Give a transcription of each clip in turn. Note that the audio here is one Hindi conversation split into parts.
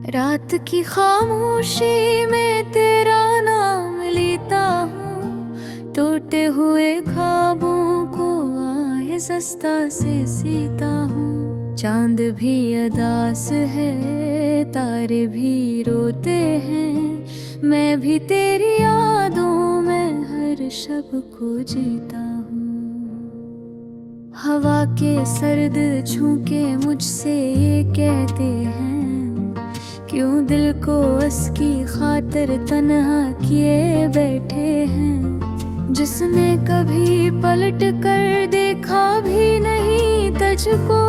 रात की खामोशी में तेरा नाम लेता हूँ, टूटे हुए ख्वाबों को आहिस्ता से सीता हूँ। चांद भी अदास है, तारे भी रोते हैं, मैं भी तेरी यादों में हर शब को जीता हूँ। हवा के सर्द झोंके मुझसे ये कहते हैं, क्यों दिल को उसकी खातिर तन्हा किए बैठे हैं। जिसने कभी पलट कर देखा भी नहीं तुझको,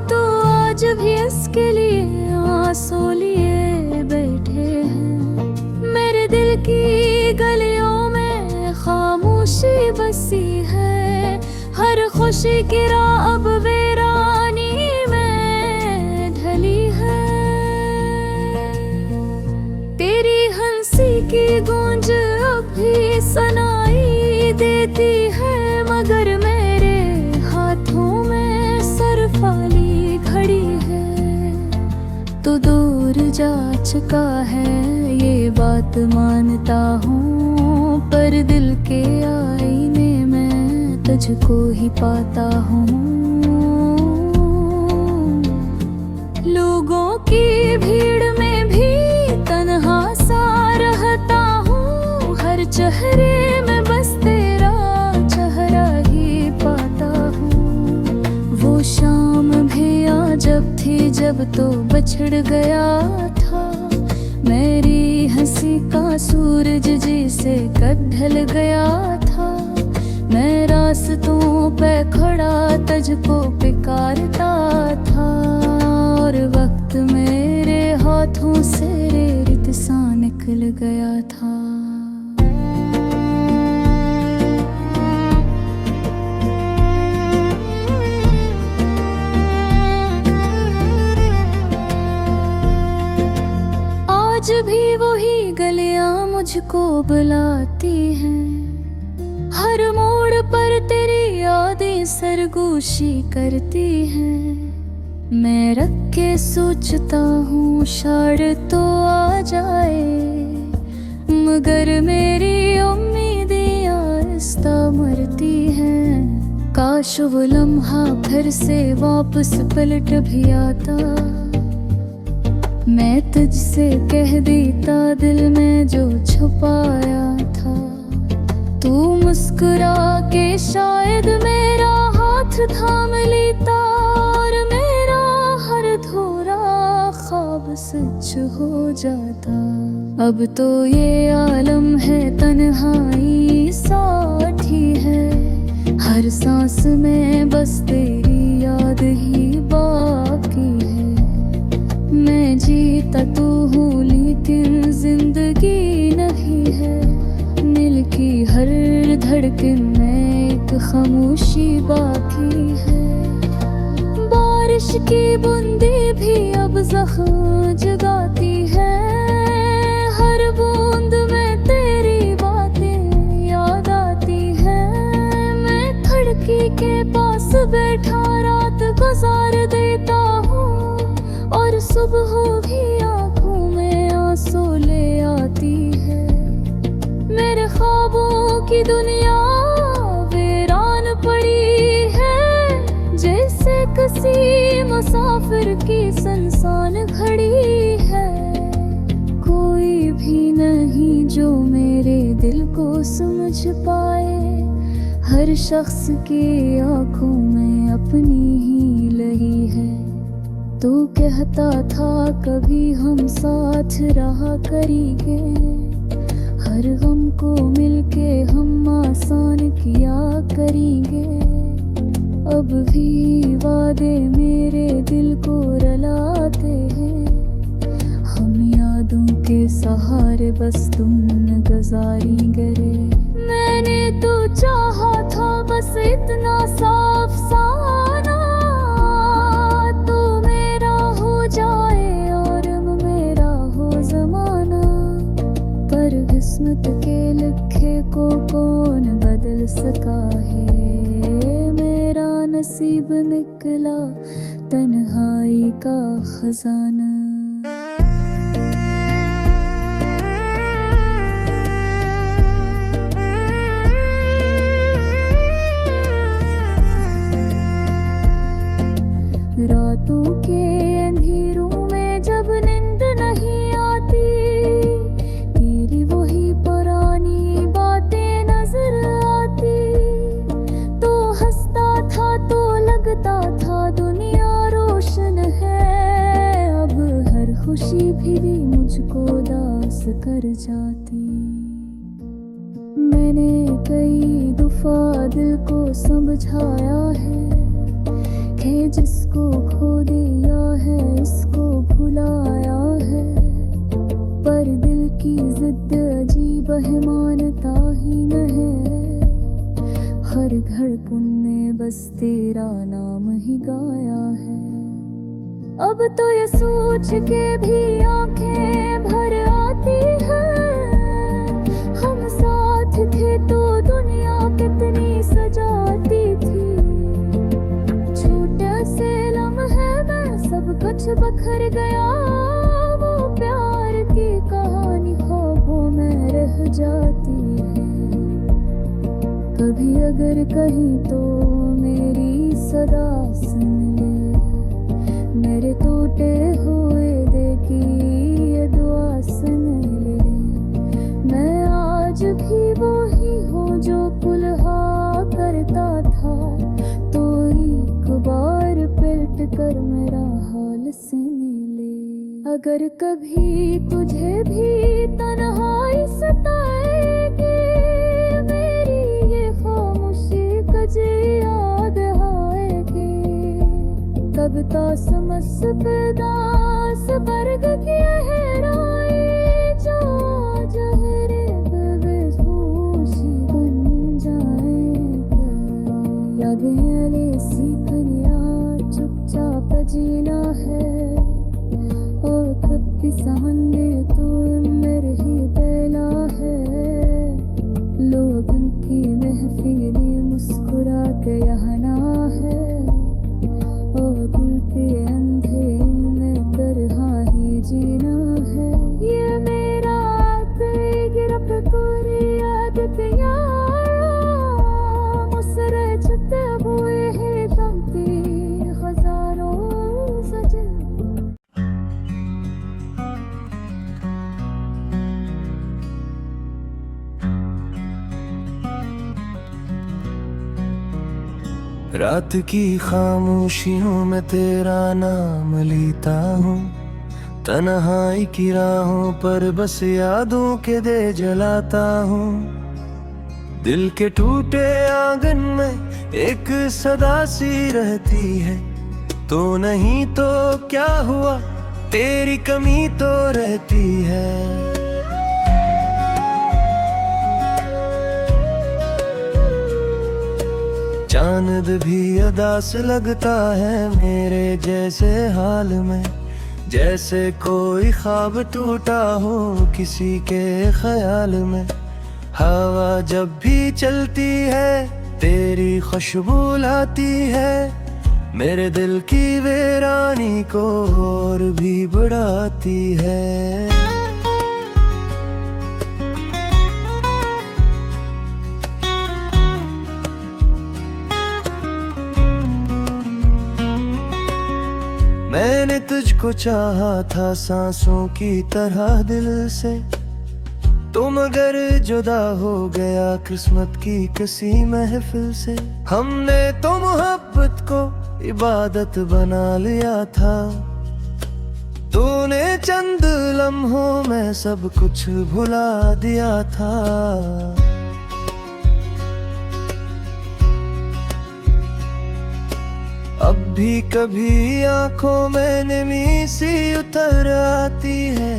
तो आज भी इसके लिए आंसू लिए बैठे हैं। मेरे दिल की गलियों में खामोशी बसी है, हर खुशी की राह अब वीरानी में ढली है। तेरी हंसी की गूंज अब भी सुनाई देती है, मगर मेरे हाथों में सरफाली घड़ी है। तो दूर जा चुका है ये बात मानता हूँ, पर दिल के आईने में तुझको ही पाता हूँ। लोगों की भीड़ में भी तन्हा सा रहता हूँ, हर चेहरे में बस तेरा चेहरा ही पाता हूँ। वो शाम भी जब थी जब तो बिछड़ गया था, मेरी हंसी का सूरज जैसे कब ढल गया था। मैं रास्तों पे खड़ा तुझको पुकारता था, और वक्त मेरे हाथों से रेत सा निकल गया था। आज भी वही गलियां मुझको बुलाती हैं, हर मोड़ पर तेरी यादें सरगोशी करती हैं। मैं रख के सोचता हूँ शायद तो आ जाए, मगर मेरी उम्मीदें आहिस्ता मरती हैं। काश वो लम्हा फिर से वापस पलट भी आता, मैं तुझसे कह देता दिल में जो छुपाया था। तू मुस्कुरा के शायद मेरा हाथ थाम लेता, और मेरा हर अधूरा ख्वाब सच हो जाता। अब तो ये आलम है तन्हाई साथी है, हर सांस में बस तेरी याद ही बाकी है। मैं जीता तो हूँ लेकिन जिंदगी नहीं है, दिल की हर धड़कन में एक खामोशी बाकी है। बारिश की बूंदें भी अब जख्म जगाती है, हर बूंद में तेरी बातें याद आती है। मैं खिड़की के पास बैठा रात गुजार देता हूँ, और सुबह भी आँखों में आंसू ले आती है। मेरे ख्वाबों की दुनिया वीरान पड़ी है, जैसे किसी मुसाफिर की सुनसान घड़ी है। कोई भी नहीं जो मेरे दिल को समझ पाए, हर शख्स की आंखों में अपनी ही लही है। तू कहता था कभी हम साथ रहा करेंगे, हर गम को मिलके हम आसान किया करेंगे। अब भी वादे मेरे दिल को रुलाते हैं, हम यादों के सहारे बस तुम गुजारेंगे। मैंने तो चाहा था बस इतना सा अफसाना, किस्मत के लिखे को कौन बदल सका है। मेरा नसीब निकला तन्हाई का खजाना। खुशी भी मुझको दास कर जाती। मैंने कई दफा दिल को समझाया है कि जिसको खो दिया है इसको भुलाया है, पर दिल की जिद अजीब है, मानता ही नहीं। हर धड़कन ने बस तेरा नाम ही गाया है। अब तो ये सोच के भी आंखें भर आती हैं, हम साथ थे तो दुनिया कितनी सजाती थी। छोटे से लम्हे में सब कुछ बखर गया, वो प्यार की कहानी ख्वाबों में रह जाती है। कभी अगर कहीं तो मेरी सदा सुन ले, मेरे टूटे हुए दिल की ये दुआ सुन ले। मैं आज भी वही हूँ जो कुल्हा करता था, तो एक बार पलट कर मेरा हाल सुन ले। अगर कभी तुझे भी तन्हाई सताएगी, मेरी ये खामोशी कजे याद आएगी। तब तासमस दास बरग की गहराई, जो जहरे बेहोशी बन जाएगा। यादें सी दुनिया चुपचाप जीना है, और कभी सामने तो मेरे ही बेला है। लोग उनकी महफिली मुस्कुरा के यहाना है, और दिल के अंधेरे में तरह ही जीना है। ये मेरा गिरफ्त पूरी आदत यारा, मुसरे छते हुए है दमती हजारों सजन। रात की खामोशियों में तेरा नाम लेता हूँ, तन्हाई की राहों पर बस यादों के दे जलाता हूँ। दिल के टूटे आंगन में एक सदा सी रहती है, तो नहीं तो क्या हुआ तेरी कमी तो रहती है। चांद भी अदास लगता है मेरे जैसे हाल में, जैसे कोई ख्वाब टूटा हो किसी के ख्याल में। हवा जब भी चलती है तेरी खुशबू लाती है, मेरे दिल की वीरानी को और भी बढ़ाती है। मैंने तुझको चाहा था सांसों की तरह दिल से, तुम अगर जुदा हो गया किस्मत की किसी महफिल से। हमने तो मोहब्बत को इबादत बना लिया था, तूने चंद लम्हों में सब कुछ भुला दिया था। अब भी कभी आंखों में नमी सी उतर आती है,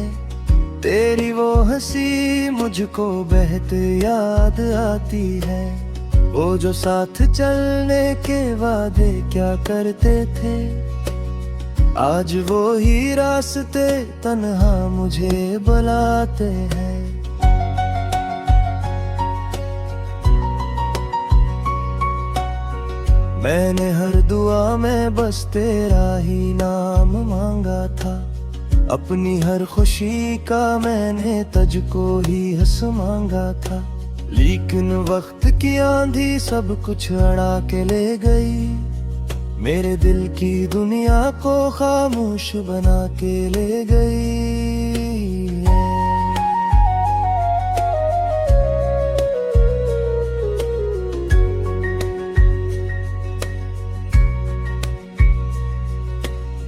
तेरी वो हंसी मुझको बहत याद आती है। वो जो साथ चलने के वादे क्या करते थे, आज वो ही रास्ते तन्हा मुझे बुलाते हैं। मैंने हर दुआ में बस तेरा ही नाम मांगा था, अपनी हर खुशी का मैंने तुझको ही हंस मांगा था। लेकिन वक्त की आंधी सब कुछ अड़ा के ले गई, मेरे दिल की दुनिया को खामोश बना के ले गई।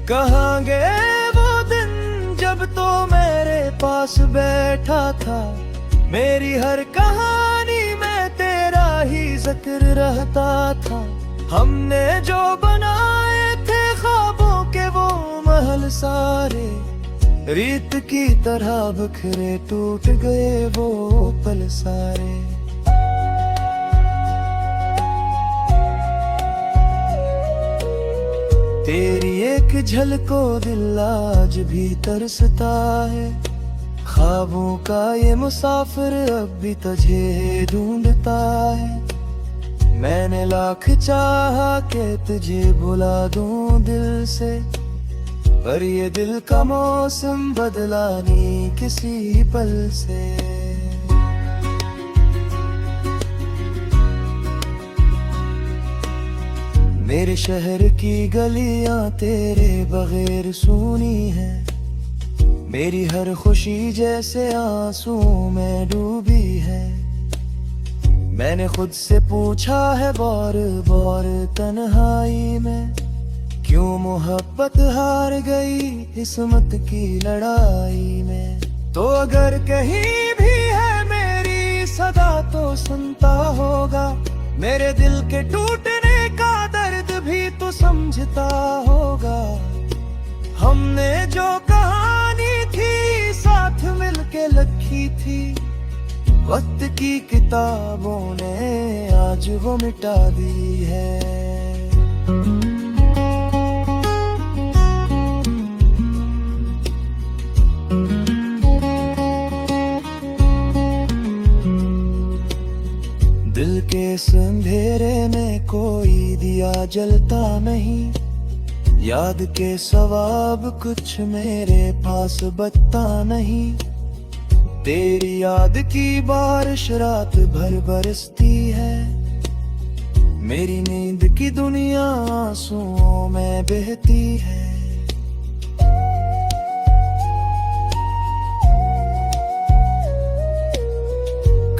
कहाँ गए वो दिन जब पास बैठा था, मेरी हर कहानी में तेरा ही जिक्र रहता था। हमने जो बनाए थे ख्वाबों के वो महल सारे, रीत की तरह बिखरे टूट गए वो पल सारे। तेरी एक झलको दिल आज भी तरसता है, ख्वाबों का ये मुसाफिर अब भी तुझे ढूंढता है। मैंने लाख चाहा कि तुझे भुला दूं दिल से, पर ये दिल का मौसम बदला नहीं किसी पल से। मेरे शहर की गलियां तेरे बगैर सूनी है, मेरी हर खुशी जैसे आंसू में डूबी है। मैंने खुद से पूछा है बार बार तन्हाई में, क्यों मोहब्बत हार गई किस्मत की लड़ाई में। तो अगर कहीं भी है मेरी सदा तो सुनता होगा, मेरे दिल के टूटने का दर्द भी तो समझता होगा। हमने जो कहानी थी साथ मिलके लिखी थी, वक्त की किताबों ने आज वो मिटा दी है। दिल के इस अंधेरे में कोई दिया जलता नहीं, याद के सवाब कुछ मेरे पास बचता नहीं। तेरी याद की बारिश रात भर बरसती है, मेरी नींद की दुनिया आंसुओं में बहती है।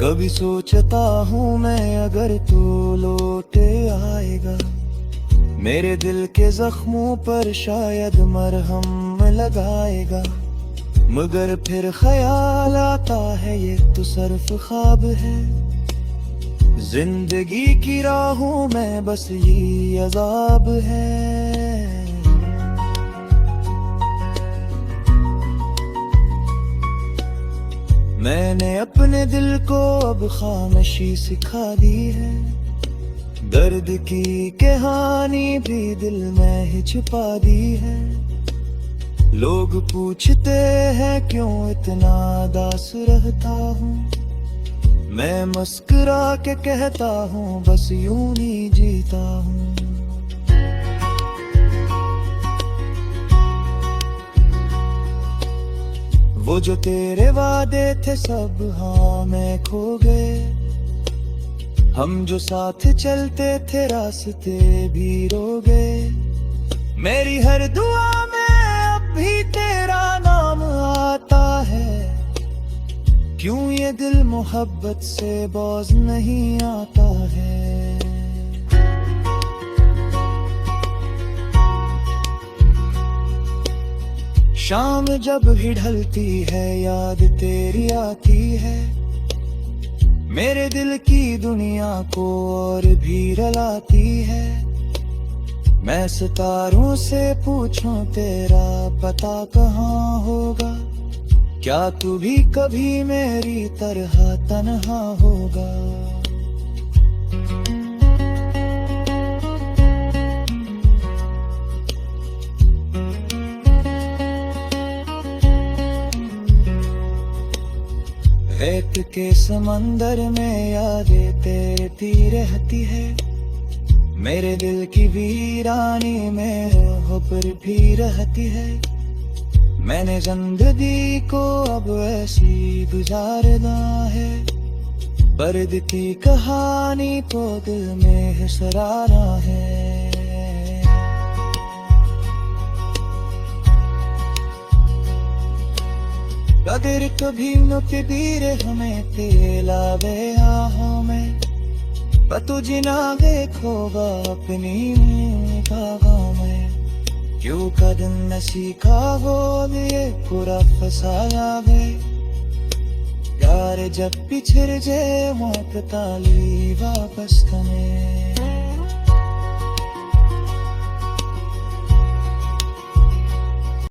कभी सोचता हूँ मैं अगर तू लौट आएगा, मेरे दिल के जख्मों पर शायद मरहम लगाएगा। मगर फिर ख्याल आता है ये तो सिर्फ ख्वाब है, जिंदगी की राहों में बस ये अजाब है। मैंने अपने दिल को अब खामोशी सिखा दी है, दर्द की कहानी भी दिल में ही छुपा दी है। लोग पूछते हैं क्यों इतना दास रहता हूँ, मैं मुस्कुरा के कहता हूँ बस यूं ही जीता हूँ। वो जो तेरे वादे थे सब हाँ मैं खो गए, हम जो साथ चलते थे रास्ते भी रो गए। मेरी हर दुआ में अब भी तेरा नाम आता है, क्यों ये दिल मोहब्बत से बोझ नहीं आता है। शाम जब भी ढलती है याद तेरी आती है, मेरे दिल की दुनिया को और भी रुलाती है। मैं सितारों से पूछूं तेरा पता कहाँ होगा, क्या तू भी कभी मेरी तरह तन्हा होगा। रेत के समंदर में यादें तैरती रहती है, मेरे दिल की वीरानी में हुब्र भी रहती है। मैंने जिंदगी को अब ऐसी गुजारना है, पर्द की कहानी तो दिल में है सरारा है। कदर कभी न कदीर हमें तेला गया हमें, पतु जिना देखोगा अपनी निगाहों में। क्यों कदम न सीखा हो ये पूरा फसाया है, ત્યારે જપ પીછર જે મોત તાલી વાપસ તમે